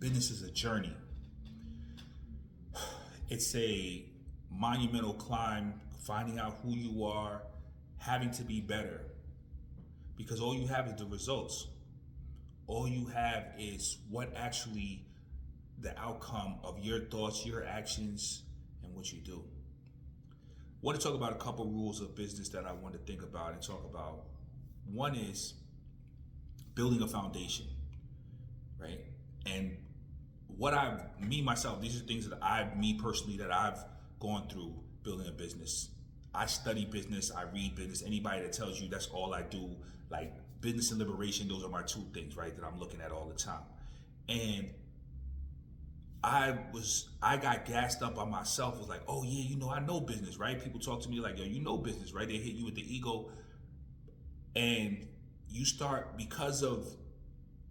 business is a journey. It's a monumental climb, finding out who you are, having to be better. Because all you have is the results. All you have is what actually the outcome of your thoughts, your actions, and what you do. I want to talk about a couple rules of business that I want to think about and talk about. One is building a foundation, right? And myself, these are things that I've gone through building a business. I study business, I read business. Anybody that tells you that's all I do, like business and liberation, those are my two things, right, that I'm looking at all the time. And I got gassed up on myself, was like, oh yeah, I know business, right? People talk to me like, yo, you know business, right? They hit you with the ego. And you start, because of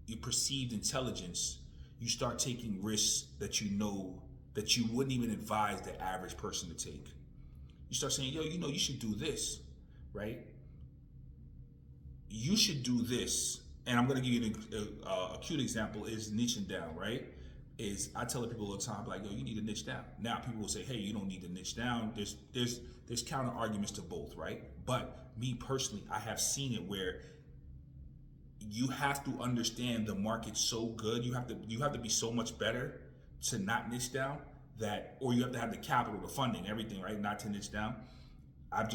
your perceived intelligence, you start taking risks that you know that you wouldn't even advise the average person to take. You start saying, yo, you should do this, right? You should do this. And I'm going to give you a cute example is niching down, right? I tell people all the time, like, yo, you need to niche down. Now people will say, hey, you don't need to niche down. There's counter arguments to both, right? But me personally, I have seen it where you have to understand the market so good. You have to be so much better to not niche down or you have to have the capital, the funding, everything, right? Not to niche down. I've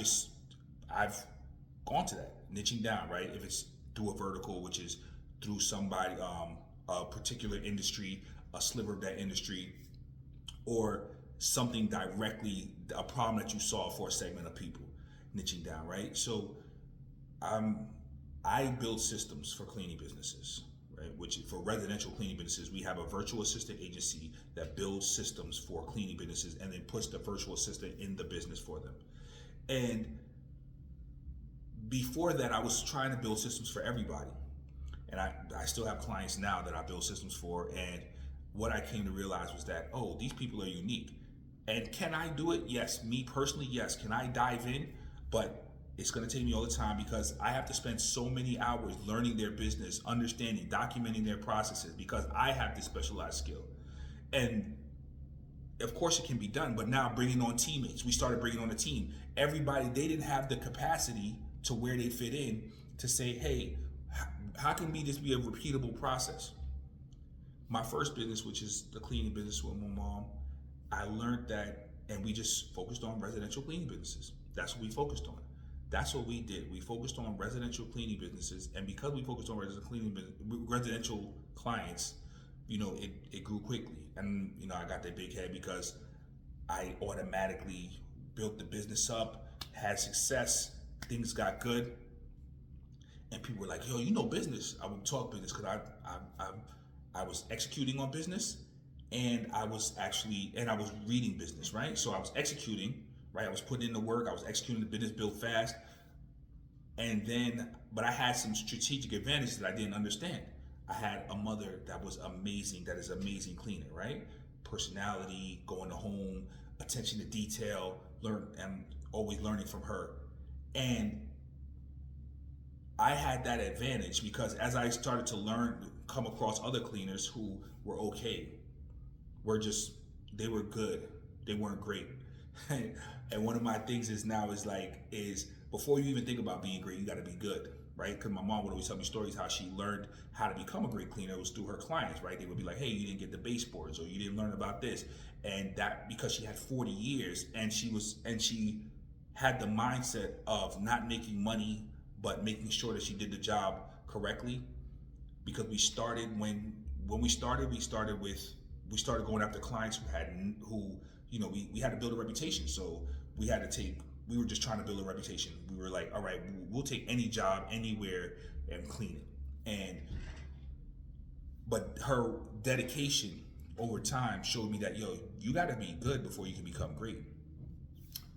gone to that, niching down, right? If it's through a vertical, which is through somebody, a particular industry, a sliver of that industry, or something directly, a problem that you solve for a segment of people, niching down, right? So I build systems for cleaning businesses, right? Which for residential cleaning businesses, we have a virtual assistant agency that builds systems for cleaning businesses and then puts the virtual assistant in the business for them. And before that, I was trying to build systems for everybody. And I still have clients now that I build systems for. And what I came to realize was that, oh, these people are unique. And can I do it? Yes. Me personally, yes. Can I dive in? But it's going to take me all the time because I have to spend so many hours learning their business, understanding, documenting their processes because I have this specialized skill. And of course it can be done, but now bringing on teammates. We started bringing on a team. Everybody, they didn't have the capacity to where they fit in to say, hey, how can this be a repeatable process? My first business, which is the cleaning business with my mom, I learned that, and we just focused on residential cleaning businesses. That's what we focused on. That's what we did. We focused on residential cleaning businesses, and because we focused on residential clients, it grew quickly. And I got that big head because I automatically built the business up, had success, things got good, and people were like, "Yo, you know business." I would talk business because I was executing on business, and I was reading business, right? So I was executing. Right, I was putting in the work, I was executing the business, build fast, but I had some strategic advantages that I didn't understand. I had a mother that was amazing, that is amazing cleaner, right? Personality, going to home, attention to detail, I'm always learning from her. And I had that advantage because as I started to come across other cleaners who were okay, they were good, they weren't great. And one of my things is before you even think about being great, you got to be good, right? Because my mom would always tell me stories how she learned how to become a great cleaner. It was through her clients, right? They would be like, hey, you didn't get the baseboards, or you didn't learn about this. And that because she had 40 years and she had the mindset of not making money, but making sure that she did the job correctly. Because we started we started going after clients we had to build a reputation. So we were just trying to build a reputation. We were like, all right, we'll take any job anywhere and clean it. But her dedication over time showed me that, yo, you got to be good before you can become great.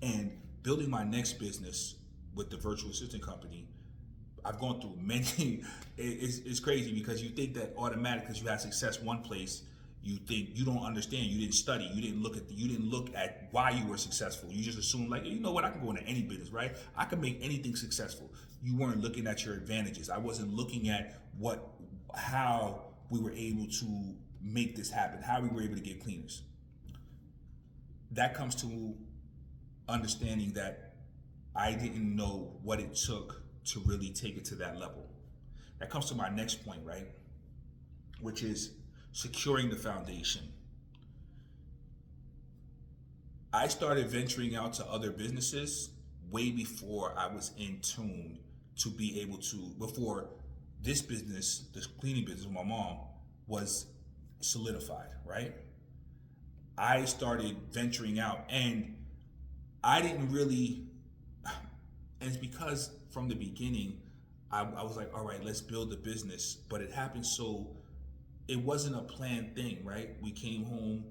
And building my next business with the virtual assistant company, I've gone through many, it's crazy because you think that automatic because you had success one place, you think you don't understand, you didn't study, you didn't look at why you were successful. You just assume like, you know what, I can go into any business, right? I can make anything successful. You weren't looking at your advantages. I wasn't looking at how we were able to make this happen, how we were able to get cleaners. That comes to understanding that I didn't know what it took to really take it to that level. That comes to my next point, right? Which is securing the foundation. I started venturing out to other businesses way before I was in tune to be able to, before this business, this cleaning business with my mom, was solidified, right? I started venturing out, and I didn't really, and it's because from the beginning, I was like, all right, let's build a business. But it happened so, it wasn't a planned thing, right? We came home,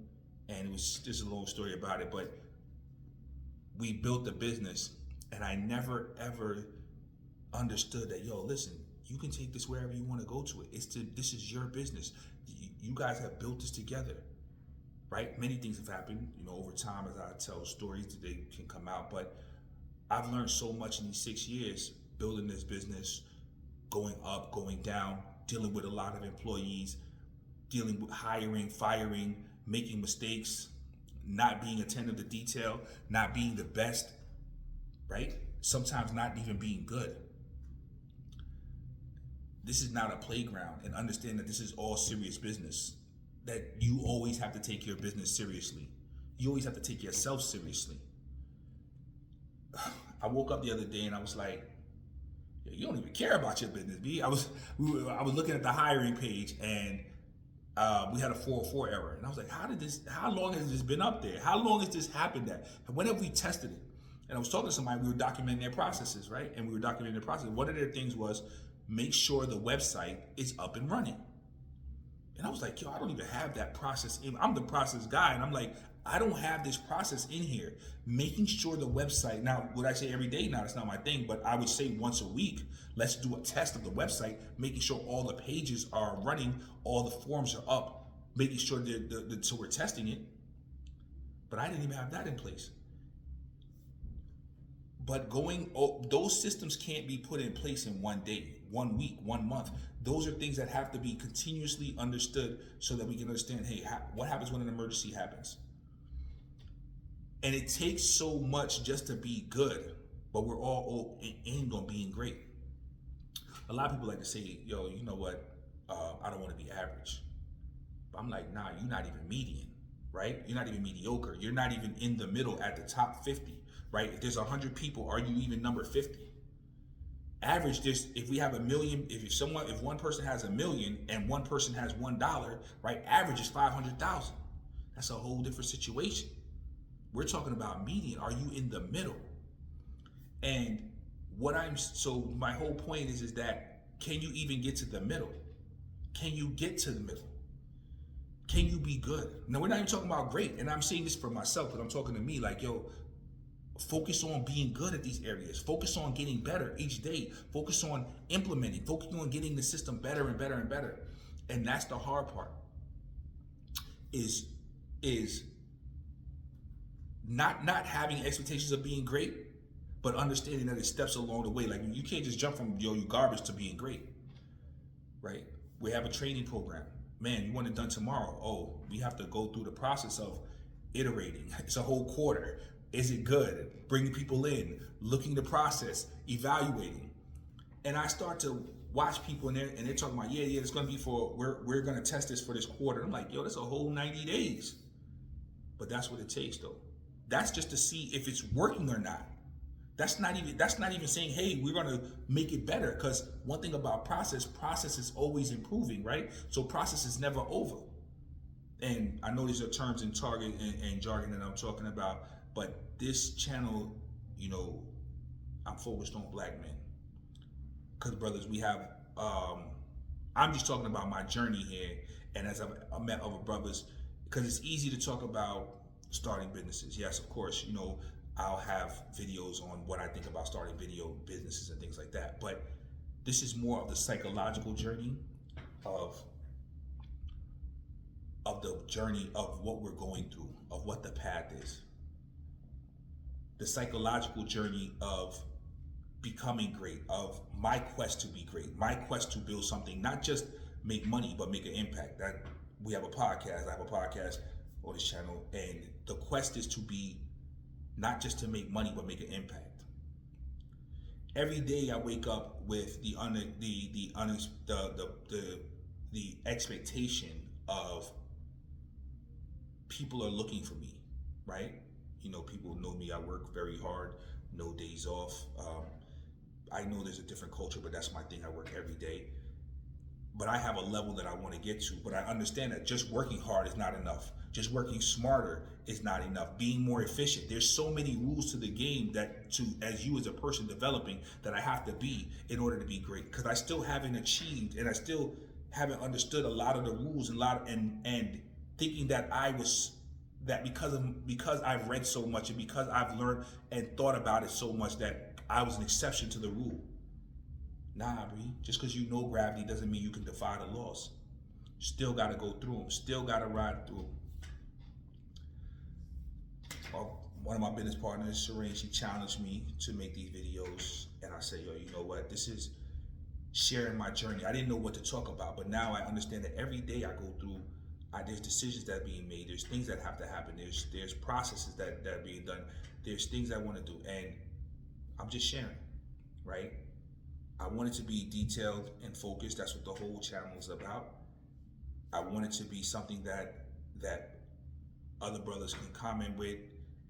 and it was just a long story about it, but we built the business, and I never ever understood that, yo, listen, you can take this wherever you want to go to it. This is your business. You guys have built this together, right? Many things have happened, over time as I tell stories, they can come out, but I've learned so much in these 6 years building this business, going up, going down, dealing with a lot of employees, dealing with hiring, firing, making mistakes, not being attentive to detail, not being the best, right? Sometimes not even being good. This is not a playground, and understand that this is all serious business, that you always have to take your business seriously. You always have to take yourself seriously. I woke up the other day and I was like, you don't even care about your business, B. I was looking at the hiring page, and we had a 404 error. And I was like, how long has this been up there? How long has this happened at? When have we tested it? And I was talking to somebody, we were documenting their processes, right? And we were documenting their process. One of their things was, make sure the website is up and running. And I was like, yo, I don't even have that process in. I'm the process guy, and I'm like, I don't have this process in here. Making sure the website, now, would I say every day? No, that's not my thing, but I would say once a week, let's do a test of the website, making sure all the pages are running, all the forms are up, making sure that so we're testing it. But I didn't even have that in place. But those systems can't be put in place in one day, 1 week, 1 month. Those are things that have to be continuously understood so that we can understand, hey, what happens when an emergency happens? And it takes so much just to be good, but we're all aimed on being great. A lot of people like to say, yo, you know what? I don't want to be average. But I'm like, nah, you're not even median, right? You're not even mediocre. You're not even in the middle at the top 50. Right? If there's 100 people, are you even number 50? Average, if we have a million, if one person has $1 million and one person has $1, right? Average is 500,000. That's a whole different situation. We're talking about median. Are you in the middle? And so my whole point is that, can you even get to the middle? Can you get to the middle? Can you be good? Now, we're not even talking about great. And I'm saying this for myself, but I'm talking to me like, yo, focus on being good at these areas. Focus on getting better each day. Focus on implementing. Focus on getting the system better and better and better. And that's the hard part. Is not having expectations of being great, but understanding that it's steps along the way. Like, you can't just jump from you garbage to being great, right? We have a training program. Man, you want it done tomorrow. Oh, we have to go through the process of iterating. It's a whole quarter. Is it good? Bringing people in, looking the process, evaluating. And I start to watch people and they're talking about, yeah, it's going to be we're going to test this for this quarter. I'm like, yo, that's a whole 90 days. But that's what it takes, though. That's just to see if it's working or not. That's not even saying, hey, we're going to make it better. Because one thing about process is always improving, right? So process is never over. And I know these are terms and jargon that I'm talking about. But this channel, I'm focused on black men. Because, brothers, we have, I'm just talking about my journey here. And as I've met other brothers, because it's easy to talk about starting businesses. Yes, of course, I'll have videos on what I think about starting video businesses and things like that. But this is more of the psychological journey of the journey of what we're going through, of what the path is. The psychological journey of becoming great, of my quest to be great, my quest to build something, not just make money, but make an impact. That we have a podcast. I have a podcast on this channel, and the quest is to be not just to make money, but make an impact. Every day I wake up with the expectation of people are looking for me, right? You know, people know me. I work very hard, no days off. I know there's a different culture, but that's my thing. I work every day. But I have a level that I want to get to. But I understand that just working hard is not enough. Just working smarter is not enough. Being more efficient. There's so many rules to the game that as you as a person developing that I have to be in order to be great. Because I still haven't achieved and I still haven't understood a lot of the rules and thinking that because I've read so much and because I've learned and thought about it so much that I was an exception to the rule. Nah, Bree. Just because you know gravity doesn't mean you can defy the laws. Still got to go through them. Still got to ride through them. One of my business partners, Shereen, she challenged me to make these videos. And I said, yo, you know what? This is sharing my journey. I didn't know what to talk about, but now I understand that every day I go through, there's decisions that are being made. There's things that have to happen. There's processes that are being done. There's things I want to do. And I'm just sharing, right? I want it to be detailed and focused. That's what the whole channel is about. I want it to be something that other brothers can comment with,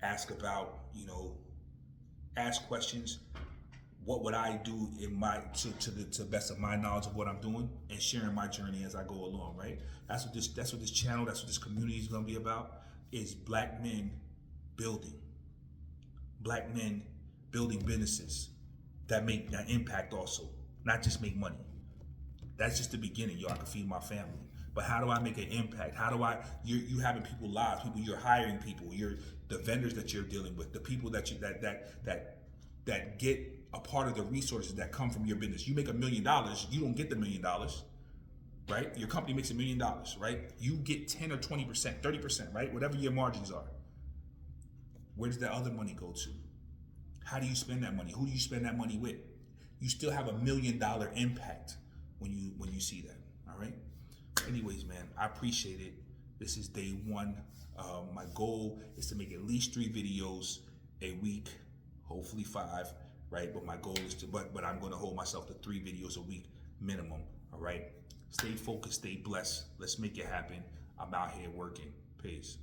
ask about, ask questions. What would I do to the best of my knowledge of what I'm doing, and sharing my journey as I go along, right? That's what this channel, that's what this community is going to be about, is black men building businesses that make that impact also, not just make money. That's just the beginning. Yo, I can feed my family. But how do I make an impact? How do you having people live, you're hiring people, the vendors that you're dealing with, the people that that get a part of the resources that come from your business. You make $1 million, you don't get the $1 million, right? Your company makes $1 million, right? You get 10 or 20%, 30%, right? Whatever your margins are. Where does that other money go to? How do you spend that money? Who do you spend that money with? You still have $1 million impact when you see that. All right. Anyways, man, I appreciate it. This is day one. My goal is to make at least 3 videos a week, hopefully 5, right? But my goal is but I'm going to hold myself to 3 videos a week minimum. All right. Stay focused. Stay blessed. Let's make it happen. I'm out here working. Peace.